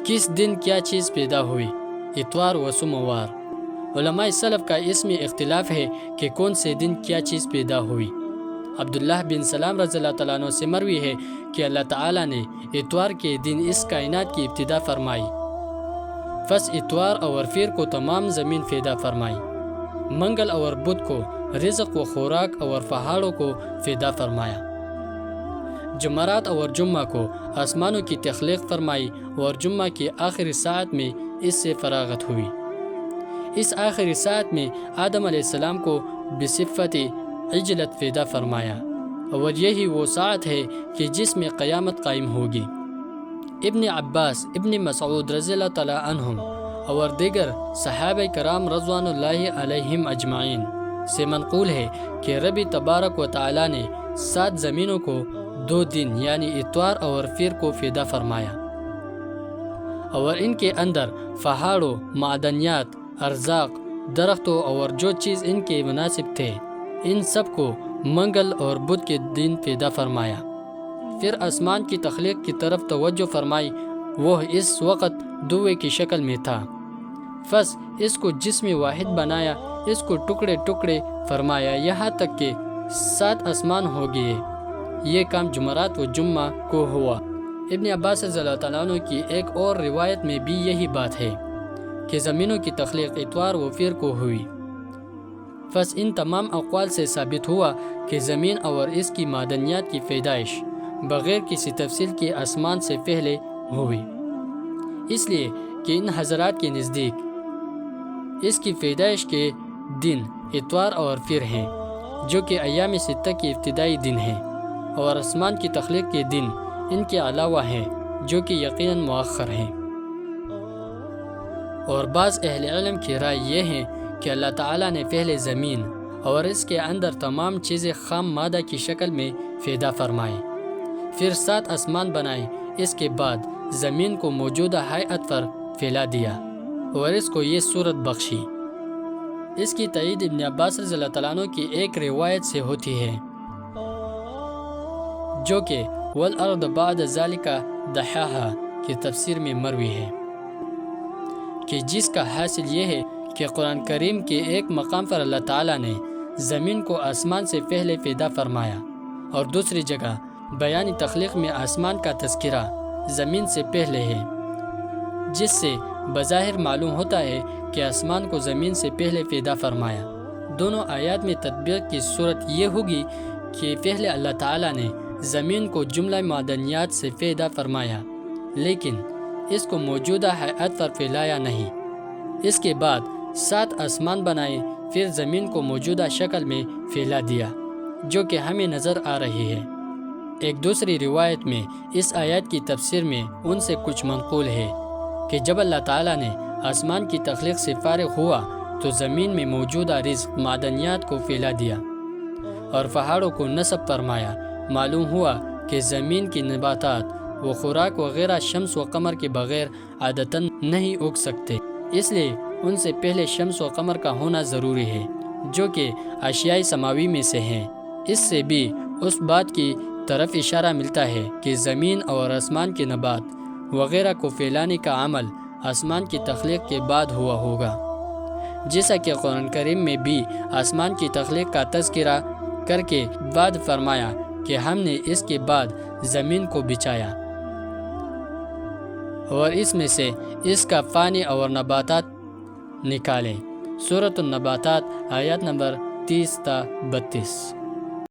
کس دن کیا چیز پیدا ہوئی؟ اتوار و سوموار۔ علماء سلف کا اس میں اختلاف ہے کہ کون سے دن کیا چیز پیدا ہوئی۔ عبداللہ بن سلام رضی اللہ تعالیٰ عنہ سے مروی ہے کہ اللہ تعالیٰ نے اتوار کے دن اس کائنات کی ابتدا فرمائی، پس اتوار اور پھر کو تمام زمین پیدا فرمائی۔ منگل اور بدھ کو رزق و خوراک اور پہاڑوں کو پیدا فرمایا۔ جمعرات اور جمعہ کو آسمانوں کی تخلیق فرمائی اور جمعہ کی آخری ساعت میں اس سے فراغت ہوئی۔ اس آخری ساعت میں آدم علیہ السلام کو بصفت عجلت پیدا فرمایا، اور یہی وہ ساعت ہے کہ جس میں قیامت قائم ہوگی۔ ابن عباس، ابن مسعود رضی اللہ تعالیٰ عنہم اور دیگر صحابہ کرام رضوان اللہ علیہم اجمعین سے منقول ہے کہ رب تبارک و تعالیٰ نے 7 زمینوں کو 2 دن یعنی اتوار اور پھر کو پیدا فرمایا، اور ان کے اندر پہاڑوں، معدنیات، ارزاق، درختوں اور جو چیز ان کے مناسب تھے ان سب کو منگل اور بدھ کے دن پیدا فرمایا۔ پھر آسمان کی تخلیق کی طرف توجہ فرمائی، وہ اس وقت دوے کی شکل میں تھا، پس اس کو جسم واحد بنایا، اس کو ٹکڑے ٹکڑے فرمایا یہاں تک کہ 7 آسمان ہو گئے۔ یہ کام جمعرات و جمعہ کو ہوا۔ ابن عباس رضی اللہ تعالیٰ عنہ کی ایک اور روایت میں بھی یہی بات ہے کہ زمینوں کی تخلیق اتوار و پھر کو ہوئی۔ پس ان تمام اقوال سے ثابت ہوا کہ زمین اور اس کی معدنیات کی پیدائش بغیر کسی تفصیل کے آسمان سے پہلے ہوئی، اس لیے کہ ان حضرات کے نزدیک اس کی پیدائش کے دن اتوار اور پھر ہیں، جو کہ ایام ستہ کے ابتدائی دن ہیں، اور آسمان کی تخلیق کے دن ان کے علاوہ ہیں، جو کہ یقیناً مؤخر ہیں۔ اور بعض اہل علم کی رائے یہ ہے کہ اللہ تعالیٰ نے پہلے زمین اور اس کے اندر تمام چیزیں خام مادہ کی شکل میں پیدا فرمائی، پھر 7 آسمان بنائے، اس کے بعد زمین کو موجودہ ہیئت پر پھیلا دیا اور اس کو یہ صورت بخشی۔ اس کی تائید ابن عباس رضی اللہ تعالیٰ عنہ کی ایک روایت سے ہوتی ہے، جو کہ والارض بعد ذالک دحاہا کی تفسیر میں مروی ہے، کہ جس کا حاصل یہ ہے کہ قرآن کریم کے ایک مقام پر اللہ تعالیٰ نے زمین کو آسمان سے پہلے پیدا فرمایا، اور دوسری جگہ بیانی تخلیق میں آسمان کا تذکرہ زمین سے پہلے ہے، جس سے بظاہر معلوم ہوتا ہے کہ آسمان کو زمین سے پہلے پیدا فرمایا۔ دونوں آیات میں تطبیق کی صورت یہ ہوگی کہ پہلے اللہ تعالیٰ نے زمین کو جملہ معدنیات سے پیدا فرمایا، لیکن اس کو موجودہ ہیئت پر پھیلایا نہیں۔ اس کے بعد 7 آسمان بنائے، پھر زمین کو موجودہ شکل میں پھیلا دیا، جو کہ ہمیں نظر آ رہی ہے۔ ایک دوسری روایت میں اس آیات کی تفسیر میں ان سے کچھ منقول ہے کہ جب اللہ تعالیٰ نے آسمان کی تخلیق سے فارغ ہوا تو زمین میں موجودہ رزق معدنیات کو پھیلا دیا اور پہاڑوں کو نصب فرمایا۔ معلوم ہوا کہ زمین کی نباتات و خوراک وغیرہ شمس و قمر کے بغیر عادتاً نہیں اگ سکتے، اس لیے ان سے پہلے شمس و قمر کا ہونا ضروری ہے، جو کہ اشیاء سماوی میں سے ہیں۔ اس سے بھی اس بات کی طرف اشارہ ملتا ہے کہ زمین اور آسمان کے نبات وغیرہ کو پھیلانے کا عمل آسمان کی تخلیق کے بعد ہوا ہوگا، جیسا کہ قرآن کریم میں بھی آسمان کی تخلیق کا تذکرہ کر کے بعد فرمایا کہ ہم نے اس کے بعد زمین کو بچھایا اور اس میں سے اس کا پانی اور نباتات نکالے۔ سورۃ النباتات آیات نمبر 30 تا 32۔